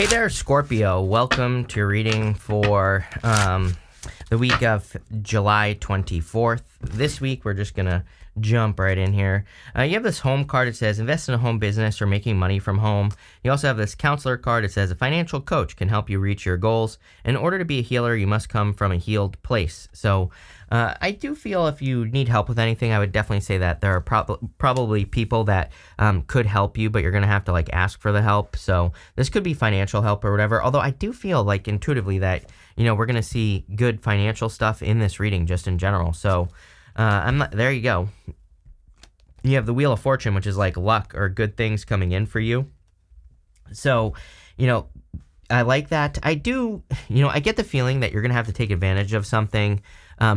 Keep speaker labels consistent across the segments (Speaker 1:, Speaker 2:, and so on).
Speaker 1: Hey there, Scorpio. Welcome to your reading for the week of July 24th. This week, we're just going to jump right in here. You have this home card. It says, invest in a home business or making money from home. You also have this counselor card. It says, a financial coach can help you reach your goals. In order to be a healer, you must come from a healed place. So I do feel if you need help with anything, I would definitely say that there are probably people that could help you, but you're going to have to ask for the help. So this could be financial help or whatever. Although I do feel intuitively that, we're going to see good financial stuff in this reading just in general. So there you go. You have the Wheel of Fortune, which is luck or good things coming in for you. So, I like that. I do, I get the feeling that you're going to have to take advantage of something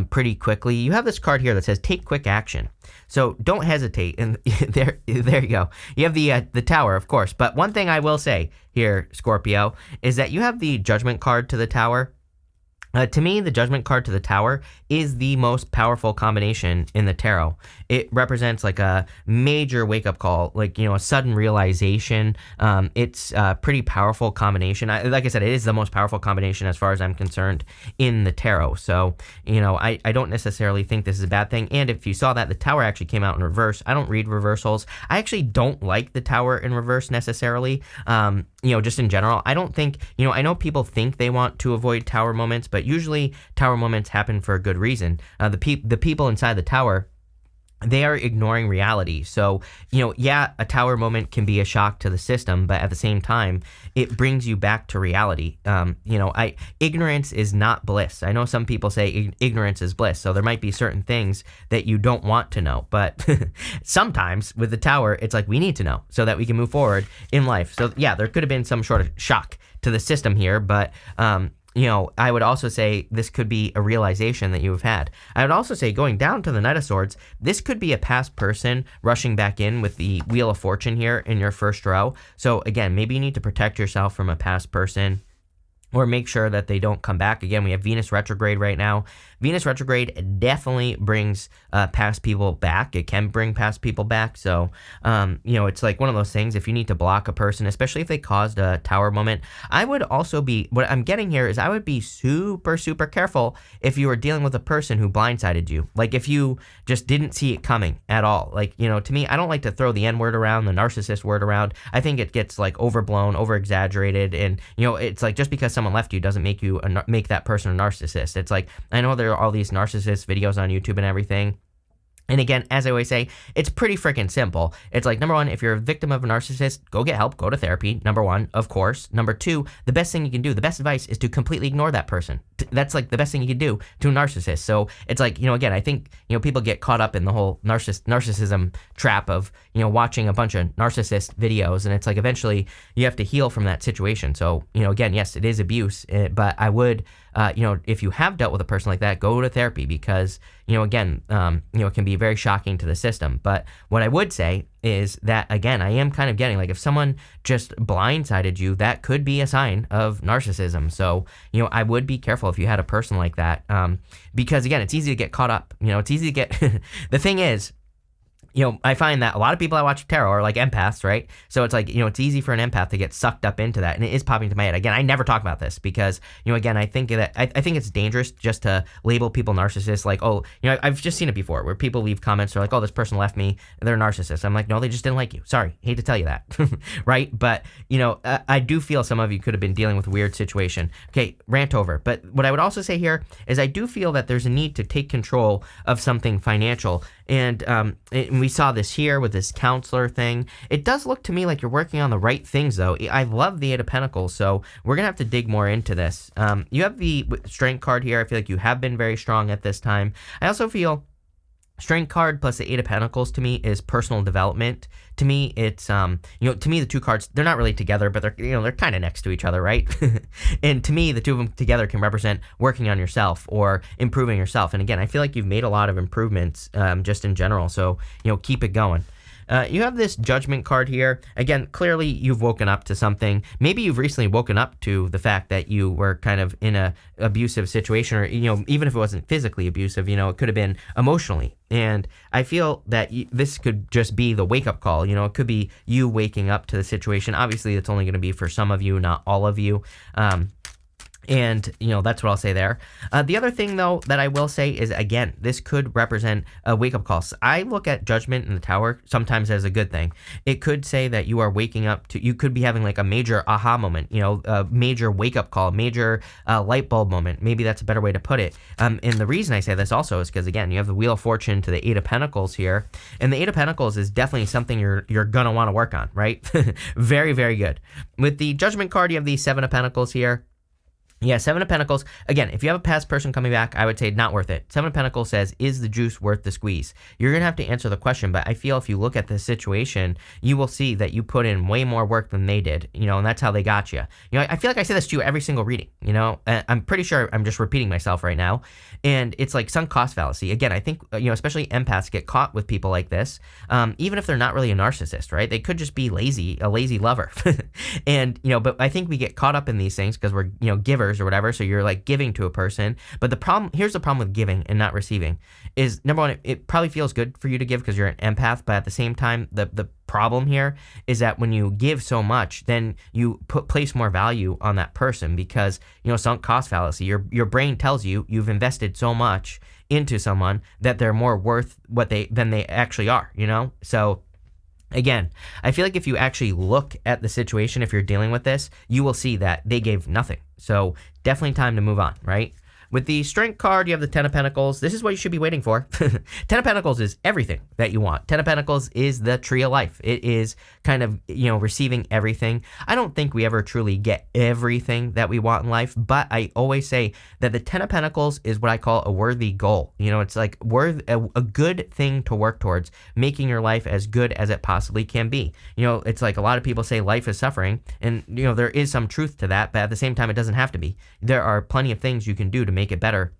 Speaker 1: pretty quickly. You have this card here that says take quick action. So don't hesitate. And there you go. You have the Tower, of course. But one thing I will say here, Scorpio, is that you have the Judgment card to the Tower. To me, the Judgment card to the Tower is the most powerful combination in the tarot. It represents a major wake-up call, a sudden realization. It's a pretty powerful combination. Like I said, it is the most powerful combination as far as I'm concerned in the tarot. So, I don't necessarily think this is a bad thing. And if you saw that, the Tower actually came out in reverse. I don't read reversals. I actually don't like the Tower in reverse necessarily. Just in general, I don't think, I know people think they want to avoid Tower moments, but usually Tower moments happen for a good reason. The people inside the Tower, they are ignoring reality. So, a Tower moment can be a shock to the system, but at the same time, it brings you back to reality. Ignorance is not bliss. I know some people say ignorance is bliss, so there might be certain things that you don't want to know, but sometimes with the Tower, it's we need to know so that we can move forward in life. So yeah, there could have been some sort of shock to the system here, but I would also say this could be a realization that you have had. I would also say going down to the Knight of Swords, this could be a past person rushing back in with the Wheel of Fortune here in your first row. So again, maybe you need to protect yourself from a past person or make sure that they don't come back. Again, we have Venus retrograde right now. Venus retrograde definitely brings past people back. It can bring past people back. So, it's one of those things. If you need to block a person, especially if they caused a Tower moment, I would also be, what I'm getting here is I would be super, super careful if you were dealing with a person who blindsided you. If you just didn't see it coming at all. To me, I don't like to throw the N word around, the narcissist word around. I think it gets overblown, over-exaggerated. And, it's just because someone left you doesn't make you make that person a narcissist. It's I know there are all these narcissist videos on YouTube and everything. And again, as I always say, it's pretty freaking simple. It's number one, if you're a victim of a narcissist, go get help, go to therapy. Number one, of course. Number two, the best thing you can do, the best advice is to completely ignore that person. That's the best thing you can do to a narcissist. So it's again, I think, people get caught up in the whole narcissism trap of, watching a bunch of narcissist videos. And it's eventually you have to heal from that situation. So, again, yes, it is abuse, but I would, if you have dealt with a person like that, go to therapy because, again, it can be very shocking to the system. But what I would say is that, again, I am kind of getting if someone just blindsided you, that could be a sign of narcissism. So, I would be careful if you had a person like that, because again, it's easy to get caught up. It's easy to get, the thing is, I find that a lot of people I watch tarot are empaths, right? So it's it's easy for an empath to get sucked up into that. And it is popping into my head. Again, I never talk about this because, again, I think that I think it's dangerous just to label people narcissists I've just seen it before where people leave comments, they're oh, this person left me, they're a narcissist. I'm no, they just didn't like you. Sorry, hate to tell you that, right? But, I do feel some of you could have been dealing with a weird situation. Okay, rant over. But what I would also say here is I do feel that there's a need to take control of something financial. And we saw this here with this counselor thing. It does look to me like you're working on the right things, though. I love the Eight of Pentacles, so we're going to have to dig more into this. You have the Strength card here. I feel like you have been very strong at this time. I also feel Strength card plus the Eight of Pentacles to me is personal development. To me, it's, to me, the two cards, they're not really together, but they're kind of next to each other, right? And to me, the two of them together can represent working on yourself or improving yourself. And again, I feel like you've made a lot of improvements, just in general. So, keep it going. You have this Judgment card here. Again, clearly you've woken up to something. Maybe you've recently woken up to the fact that you were kind of in a abusive situation, or even if it wasn't physically abusive, it could have been emotionally. And I feel that this could just be the wake-up call. It could be you waking up to the situation. Obviously, it's only going to be for some of you, not all of you. And, that's what I'll say there. The other thing, though, that I will say is, again, this could represent a wake-up call. So I look at Judgment in the Tower sometimes as a good thing. It could say that you are waking up to, you could be having like a major aha moment, a major wake-up call, major light bulb moment. Maybe that's a better way to put it. And the reason I say this also is because, again, you have the Wheel of Fortune to the Eight of Pentacles here. And the Eight of Pentacles is definitely something you're going to want to work on, right? Very, very good. With the Judgment card, you have the Seven of Pentacles here. Yeah, Seven of Pentacles. Again, if you have a past person coming back, I would say not worth it. Seven of Pentacles says, is the juice worth the squeeze? You're going to have to answer the question, but I feel if you look at this situation, you will see that you put in way more work than they did, and that's how they got you. I feel like I say this to you every single reading, I'm pretty sure I'm just repeating myself right now. And it's like sunk cost fallacy. Again, I think, especially empaths get caught with people like this, even if they're not really a narcissist, right? They could just be lazy, a lazy lover. And, but I think we get caught up in these things because we're, givers or whatever, so you're like giving to a person. But here's the problem with giving and not receiving is, number one, it probably feels good for you to give because you're an empath, but at the same time, the problem here is that when you give so much, then you place more value on that person because, sunk cost fallacy, your brain tells you you've invested so much into someone that they're more worth than they actually are, so again, I feel like if you actually look at the situation, if you're dealing with this, you will see that they gave nothing. So definitely time to move on, right? With the Strength card, you have the Ten of Pentacles. This is what you should be waiting for. Ten of Pentacles is everything that you want. Ten of Pentacles is the tree of life. It is kind of, receiving everything. I don't think we ever truly get everything that we want in life, but I always say that the Ten of Pentacles is what I call a worthy goal. It's like a good thing to work towards, making your life as good as it possibly can be. It's like a lot of people say life is suffering, and, there is some truth to that, but at the same time, it doesn't have to be. There are plenty of things you can do to make it better.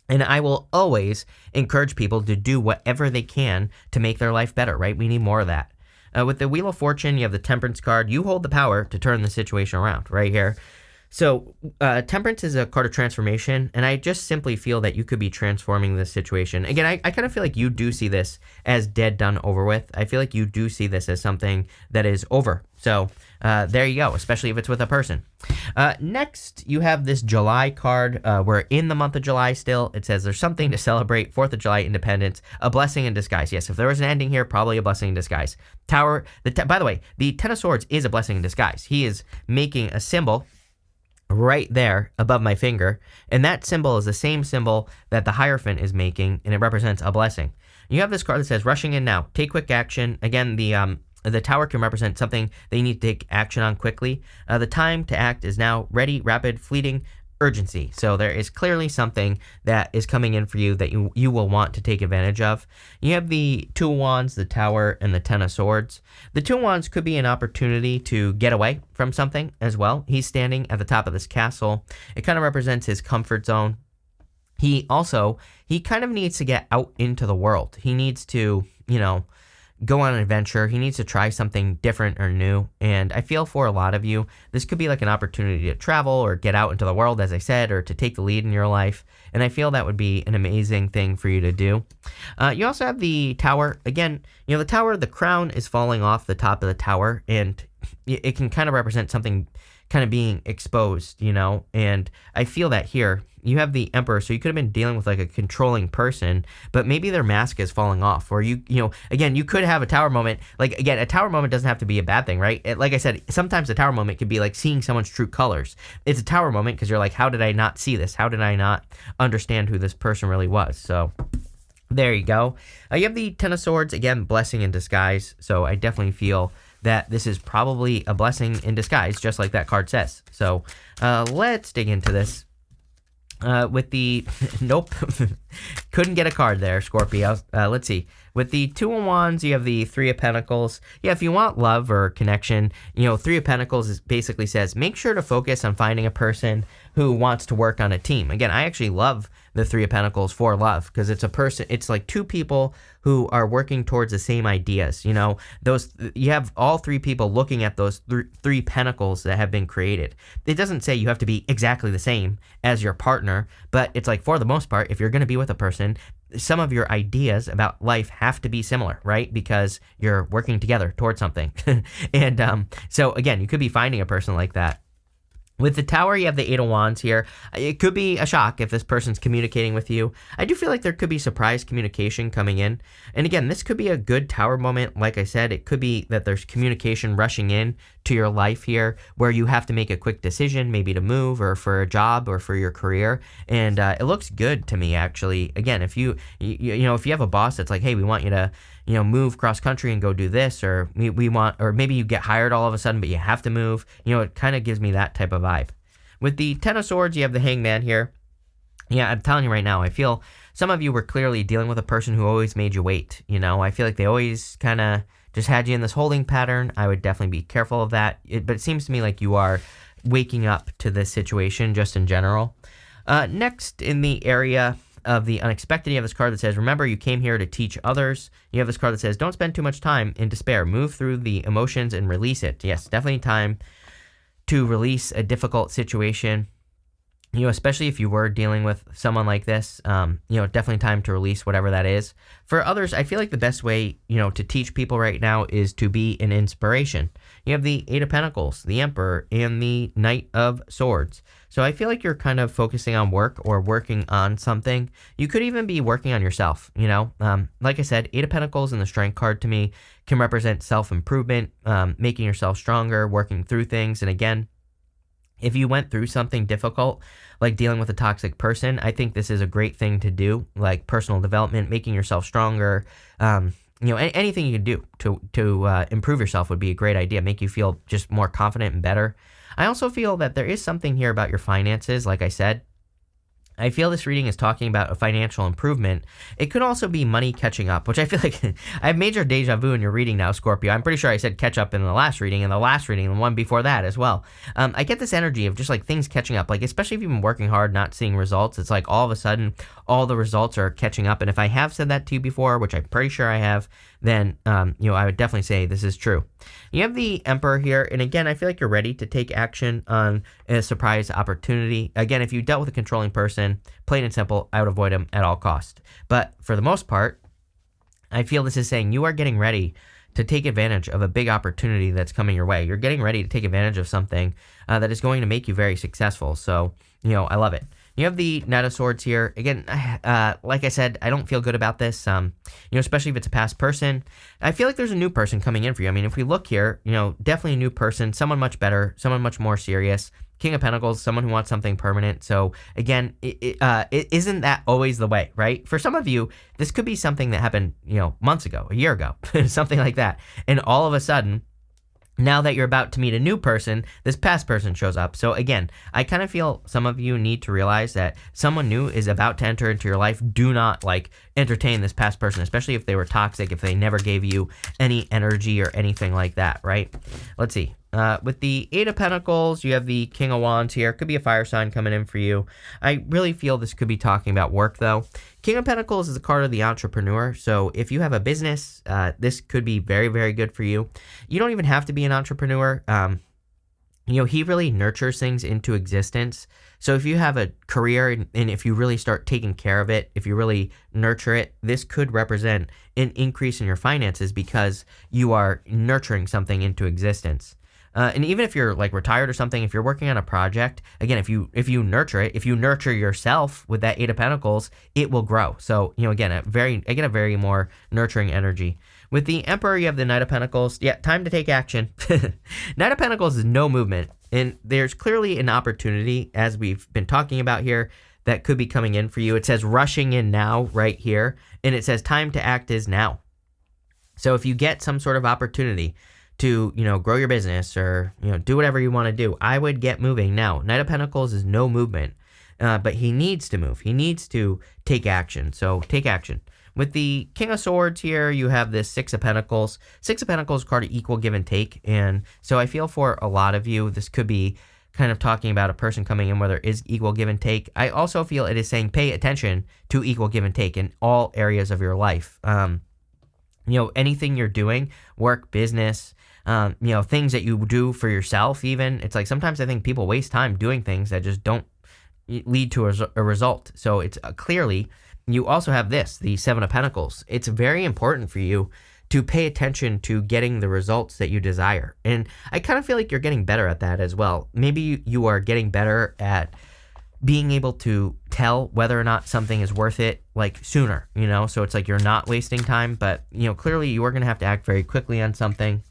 Speaker 1: And I will always encourage people to do whatever they can to make their life better, right? We need more of that. With the Wheel of Fortune, you have the Temperance card. You hold the power to turn the situation around right here. So Temperance is a card of transformation, and I just simply feel that you could be transforming this situation. Again, I kind of feel like you do see this as dead, done, over with. I feel like you do see this as something that is over. So there you go, especially if it's with a person. Next, you have this July card. We're in the month of July still. It says there's something to celebrate. 4th of July, independence, a blessing in disguise. Yes, if there was an ending here, probably a blessing in disguise. Tower. By the way, the Ten of Swords is a blessing in disguise. He is making a symbol right there above my finger, and that symbol is the same symbol that the Hierophant is making, and it represents a blessing. You have this card that says rushing in now, take quick action. Again, the Tower can represent something that you need to take action on quickly. The time to act is now, ready, rapid, fleeting, urgency. So there is clearly something that is coming in for you that you will want to take advantage of. You have the Two of Wands, the Tower, and the Ten of Swords. The Two of Wands could be an opportunity to get away from something as well. He's standing at the top of this castle. It kind of represents his comfort zone. He kind of needs to get out into the world. He needs to, go on an adventure. He needs to try something different or new. And I feel for a lot of you, this could be like an opportunity to travel or get out into the world, as I said, or to take the lead in your life. And I feel that would be an amazing thing for you to do. You also have the Tower. Again, the Tower, the crown is falling off the top of the tower, and it can kind of represent something kind of being exposed, and I feel that here. You have the Emperor, so you could have been dealing with like a controlling person, but maybe their mask is falling off, or again, you could have a Tower moment. Like, again, a Tower moment doesn't have to be a bad thing, right? Like I said, sometimes a Tower moment could be like seeing someone's true colors. It's a Tower moment because you're like, how did I not see this? How did I not understand who this person really was? So there you go. You have the Ten of Swords, again, blessing in disguise. So I definitely feel that this is probably a blessing in disguise, just like that card says. So let's dig into this. With the nope, Couldn't get a card there, Scorpio. Let's see. With the Two of Wands, you have the Three of Pentacles. Yeah, if you want love or connection, Three of Pentacles basically says make sure to focus on finding a person who wants to work on a team. Again, I actually love the Three of Pentacles for love because it's like two people who are working towards the same ideas. You have all three people looking at those three pentacles that have been created. It doesn't say you have to be exactly the same as your partner, but it's like for the most part, if you're going to be with a person, some of your ideas about life have to be similar, right? Because you're working together towards something. And so again, you could be finding a person like that. With the Tower, you have the Eight of Wands here. It could be a shock if this person's communicating with you. I do feel like there could be surprise communication coming in. And again, this could be a good Tower moment. Like I said, it could be that there's communication rushing in to your life here where you have to make a quick decision, maybe to move or for a job or for your career. And it looks good to me, actually. Again, if you have a boss that's like, hey, we want you to move cross country and go do this, or or maybe you get hired all of a sudden, but you have to move. It kind of gives me that type of vibe. With the Ten of Swords, you have the Hangman here. Yeah, I'm telling you right now, I feel some of you were clearly dealing with a person who always made you wait. I feel like they always kind of just had you in this holding pattern. I would definitely be careful of that. But it seems to me like you are waking up to this situation just in general. Next, in the area of the unexpected, you have this card that says, remember, you came here to teach others. You have this card that says, don't spend too much time in despair. Move through the emotions and release it. Yes, definitely time to release a difficult situation. Especially if you were dealing with someone like this, definitely time to release whatever that is. For others, I feel like the best way, to teach people right now is to be an inspiration. You have the Eight of Pentacles, the Emperor, and the Knight of Swords. So I feel like you're kind of focusing on work or working on something. You could even be working on yourself, Like I said, Eight of Pentacles and the Strength card to me can represent self-improvement, making yourself stronger, working through things. And again, if you went through something difficult, like dealing with a toxic person, I think this is a great thing to do, like personal development, making yourself stronger. Anything you can do to improve yourself would be a great idea, make you feel just more confident and better. I also feel that there is something here about your finances, like I said. I feel this reading is talking about a financial improvement. It could also be money catching up, which I feel like I have major deja vu in your reading now, Scorpio. I'm pretty sure I said catch up in the last reading, and the one before that as well. I get this energy of just like things catching up, like especially if you've been working hard, not seeing results. It's like all of a sudden, all the results are catching up. And if I have said that to you before, which I'm pretty sure I have, then, I would definitely say this is true. You have the Emperor here, and again, I feel like you're ready to take action on a surprise opportunity. Again, if you dealt with a controlling person, plain and simple, I would avoid them at all costs. But for the most part, I feel this is saying you are getting ready to take advantage of a big opportunity that's coming your way. You're getting ready to take advantage of something that is going to make you very successful. So, I love it. You have the Knight of Swords here. Again, like I said, I don't feel good about this, especially if it's a past person. I feel like there's a new person coming in for you. I mean, if we look here, definitely a new person, someone much better, someone much more serious. King of Pentacles, someone who wants something permanent. So again, it isn't that always the way, right? For some of you, this could be something that happened, months ago, a year ago, something like that. And all of a sudden, now that you're about to meet a new person, this past person shows up. So again, I kind of feel some of you need to realize that someone new is about to enter into your life. Do not entertain this past person, especially if they were toxic, if they never gave you any energy or anything like that, right? Let's see. With the Eight of Pentacles, you have the King of Wands here. Could be a fire sign coming in for you. I really feel this could be talking about work, though. King of Pentacles is a card of the entrepreneur. So if you have a business, this could be very, very good for you. You don't even have to be an entrepreneur. He really nurtures things into existence. So if you have a career and if you really start taking care of it, if you really nurture it, this could represent an increase in your finances because you are nurturing something into existence. And even if you're retired or something, if you're working on a project, again, if you nurture it, if you nurture yourself with that Eight of Pentacles, it will grow. So, again, I get a very more nurturing energy. With the Emperor, you have the Knight of Pentacles. Yeah, time to take action. Knight of Pentacles is no movement. And there's clearly an opportunity, as we've been talking about here, that could be coming in for you. It says rushing in now right here. And it says time to act is now. So if you get some sort of opportunity to, grow your business or, do whatever you want to do, I would get moving now. Knight of Pentacles is no movement. but he needs to move. He needs to take action. So take action. With the King of Swords here, you have this Six of Pentacles. Six of Pentacles card of equal give and take. And so I feel for a lot of you, this could be kind of talking about a person coming in where there is equal give and take. I also feel it is saying pay attention to equal give and take in all areas of your life. Anything you're doing, work, business, things that you do for yourself even. It's like sometimes I think people waste time doing things that just don't lead to a result. So it's clearly... You also have the Seven of Pentacles. It's very important for you to pay attention to getting the results that you desire. And I kind of feel like you're getting better at that as well. Maybe you are getting better at being able to tell whether or not something is worth it, like sooner, So it's like you're not wasting time, but, clearly you are going to have to act very quickly on something.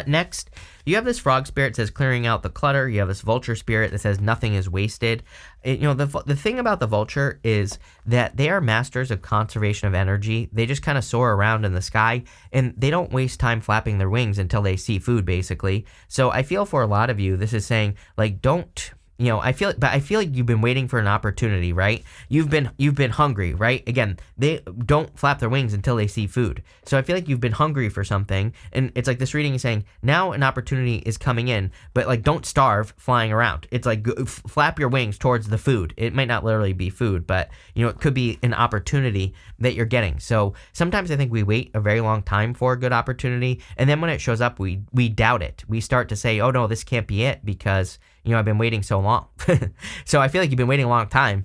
Speaker 1: Next, you have this frog spirit that says clearing out the clutter. You have this vulture spirit that says nothing is wasted. The thing about the vulture is that they are masters of conservation of energy. They just kind of soar around in the sky, and they don't waste time flapping their wings until they see food, basically. So I feel for a lot of you, this is saying, like, don't... I feel like you've been waiting for an opportunity, right? You've been hungry, right? Again, they don't flap their wings until they see food. So I feel like you've been hungry for something, and it's like this reading is saying now an opportunity is coming in, but like don't starve flying around. It's like flap your wings towards the food. It might not literally be food, but it could be an opportunity that you're getting. So sometimes I think we wait a very long time for a good opportunity, and then when it shows up, we doubt it. We start to say, oh no, this can't be it because I've been waiting so long. So I feel like you've been waiting a long time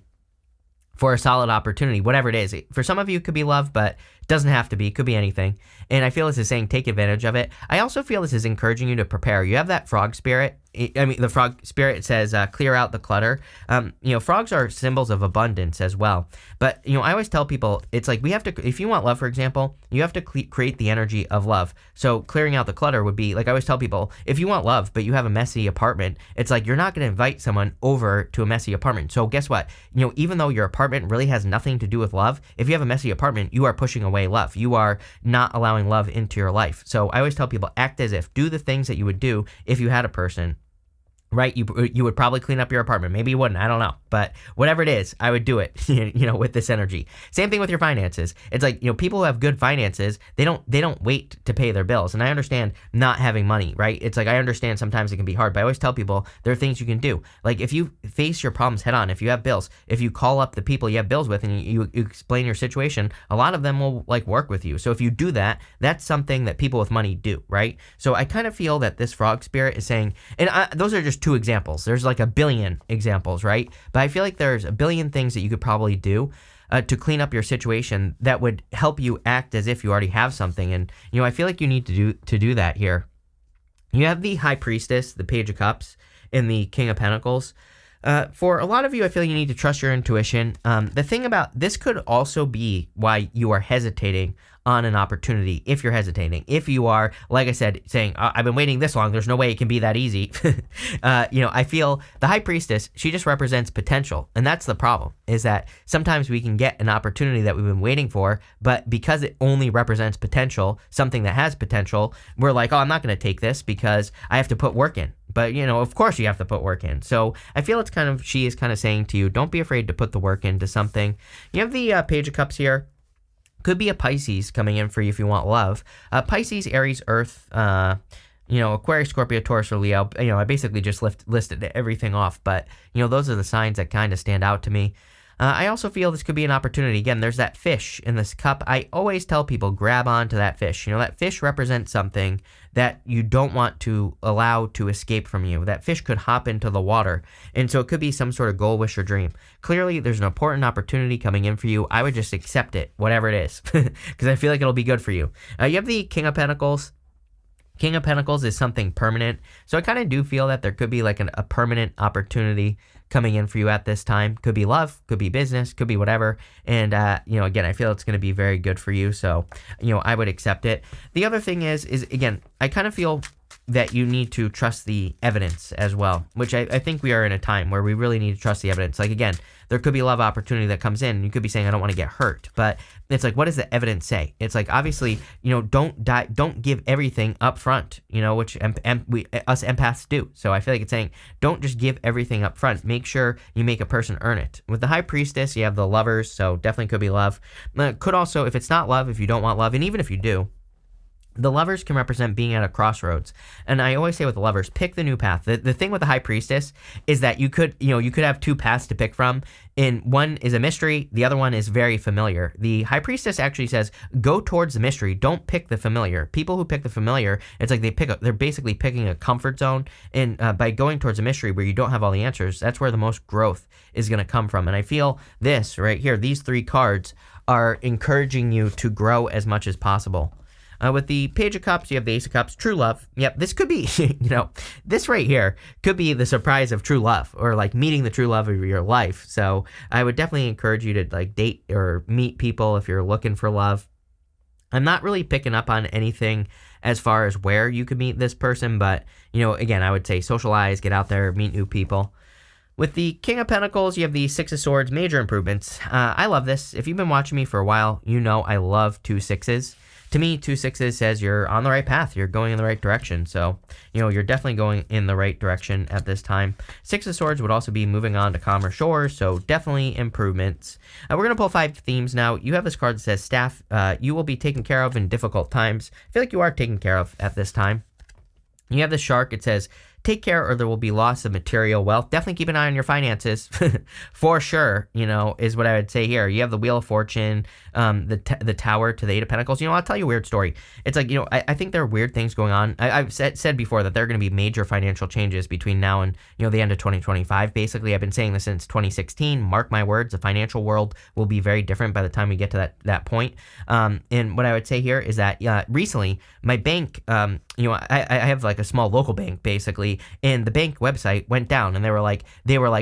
Speaker 1: for a solid opportunity, whatever it is. For some of you, it could be love, but it doesn't have to be. It could be anything. And I feel this is saying take advantage of it. I also feel this is encouraging you to prepare. You have that frog spirit. The frog spirit says clear out the clutter. Frogs are symbols of abundance as well. But, I always tell people, it's like we have to, if you want love, for example, you have to create the energy of love. So clearing out the clutter would be, like I always tell people, if you want love, but you have a messy apartment, it's like you're not going to invite someone over to a messy apartment. So guess what? Even though your apartment really has nothing to do with love, if you have a messy apartment, you are pushing away love. You are not allowing love into your life. So I always tell people, act as if, do the things that you would do if you had a person. Right? You would probably clean up your apartment. Maybe you wouldn't. I don't know. But whatever it is, I would do it, with this energy. Same thing with your finances. It's like, people who have good finances, they don't wait to pay their bills. And I understand not having money, right? It's like, I understand sometimes it can be hard, but I always tell people there are things you can do. Like if you face your problems head on, if you have bills, if you call up the people you have bills with and you explain your situation, a lot of them will work with you. So if you do that, that's something that people with money do, right? So I kind of feel that this frog spirit is saying, and those are just two examples. There's like a billion examples, right? But I feel like there's a billion things that you could probably do to clean up your situation that would help you act as if you already have something. And I feel like you need to do that here. You have the High Priestess, the Page of Cups, and the King of Pentacles. For a lot of you, I feel you need to trust your intuition. The thing about this could also be why you are hesitating on an opportunity. If you're hesitating, if you are, like I said, saying, I've been waiting this long, there's no way it can be that easy. I feel the High Priestess, she just represents potential. And that's the problem, is that sometimes we can get an opportunity that we've been waiting for, but because it only represents potential, something that has potential, we're like, I'm not going to take this because I have to put work in. But, of course you have to put work in. So I feel she is kind of saying to you, don't be afraid to put the work into something. You have the Page of Cups here. Could be a Pisces coming in for you if you want love. Pisces, Aries, Earth, Aquarius, Scorpio, Taurus, or Leo. I basically just listed everything off. But, those are the signs that kind of stand out to me. I also feel this could be an opportunity. Again, there's that fish in this cup. I always tell people, grab onto that fish. That fish represents something that you don't want to allow to escape from you. That fish could hop into the water. And so it could be some sort of goal, wish, or dream. Clearly, there's an important opportunity coming in for you. I would just accept it, whatever it is, because I feel like it'll be good for you. You have the King of Pentacles. King of Pentacles is something permanent. So I kind of do feel that there could be like a permanent opportunity coming in for you at this time. Could be love, could be business, could be whatever. And, again, I feel it's going to be very good for you. So, I would accept it. The other thing is again, I kind of feel that you need to trust the evidence as well, which I think we are in a time where we really need to trust the evidence. Like, again, there could be a love opportunity that comes in, and you could be saying, I don't want to get hurt, but it's like, what does the evidence say? It's like, obviously, don't give everything up front, which us empaths do. So I feel like it's saying, don't just give everything up front. Make sure you make a person earn it. With the High Priestess, you have the Lovers, so definitely could be love. Could also, if it's not love, if you don't want love, and even if you do, the Lovers can represent being at a crossroads. And I always say with the Lovers, pick the new path. The thing with the High Priestess is that you could have two paths to pick from. And one is a mystery, the other one is very familiar. The High Priestess actually says, go towards the mystery, don't pick the familiar. People who pick the familiar, it's like they're basically picking a comfort zone. And by going towards a mystery where you don't have all the answers, that's where the most growth is going to come from. And I feel this right here, these three cards are encouraging you to grow as much as possible. With the Page of Cups, you have the Ace of Cups, true love. Yep, this could be, this right here could be the surprise of true love, or like meeting the true love of your life. So I would definitely encourage you to like date or meet people if you're looking for love. I'm not really picking up on anything as far as where you could meet this person, but, again, I would say socialize, get out there, meet new people. With the King of Pentacles, you have the Six of Swords, major improvements. I love this. If you've been watching me for a while, I love 2 6s. To me, 2 6s says you're on the right path. You're going in the right direction. So, you're definitely going in the right direction at this time. 6 of Swords would also be moving on to calmer shores. So definitely improvements. We're going to pull 5 themes now. You have this card that says staff. You will be taken care of in difficult times. I feel like you are taken care of at this time. You have the Shark. It says, take care or there will be loss of material wealth. Definitely keep an eye on your finances for sure, is what I would say here. You have the Wheel of Fortune, the Tower to the 8 of Pentacles. I'll tell you a weird story. It's like, I think there are weird things going on. I've said before that there are going to be major financial changes between now and, the end of 2025. Basically, I've been saying this since 2016. Mark my words, the financial world will be very different by the time we get to that point. And what I would say here is that recently my bank, I have like a small local bank basically, and the bank website went down, and they were like,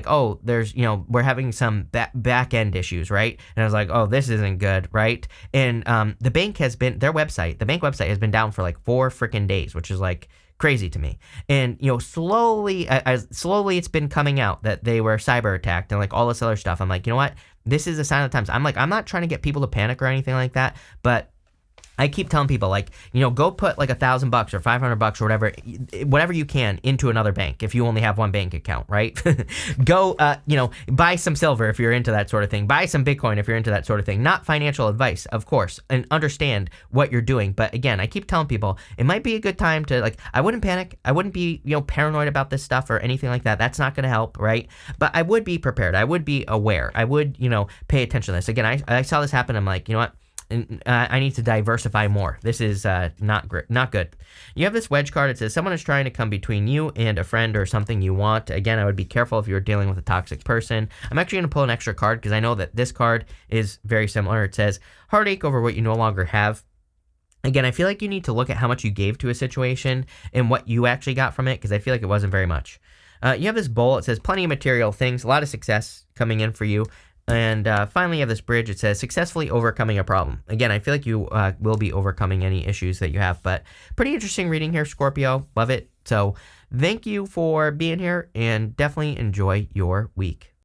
Speaker 1: oh, there's, we're having some back end issues, right? And I was like, oh, this isn't good, right? And the bank website has been down for like 4 freaking days, which is like crazy to me. And slowly it's been coming out that they were cyber attacked and like all this other stuff. I'm like, you know what? This is a sign of the times. I'm like, I'm not trying to get people to panic or anything like that, but I keep telling people, like, go put like $1,000 or $500 or whatever you can into another bank if you only have one bank account, right? Go, buy some silver if you're into that sort of thing. Buy some Bitcoin if you're into that sort of thing. Not financial advice, of course, and understand what you're doing. But again, I keep telling people it might be a good time to, like, I wouldn't panic. I wouldn't be, paranoid about this stuff or anything like that. That's not going to help, right? But I would be prepared. I would be aware. I would, pay attention to this. Again, I saw this happen. I'm like, you know what? And I need to diversify more. This is not good. You have this Wedge card. It says someone is trying to come between you and a friend or something you want. Again, I would be careful if you're dealing with a toxic person. I'm actually going to pull an extra card because I know that this card is very similar. It says heartache over what you no longer have. Again, I feel like you need to look at how much you gave to a situation and what you actually got from it, because I feel like it wasn't very much. You have this Bull. It says plenty of material things, a lot of success coming in for you. And finally, you have this Bridge. It says successfully overcoming a problem. Again, I feel like you will be overcoming any issues that you have, but pretty interesting reading here, Scorpio. Love it. So thank you for being here, and definitely enjoy your week.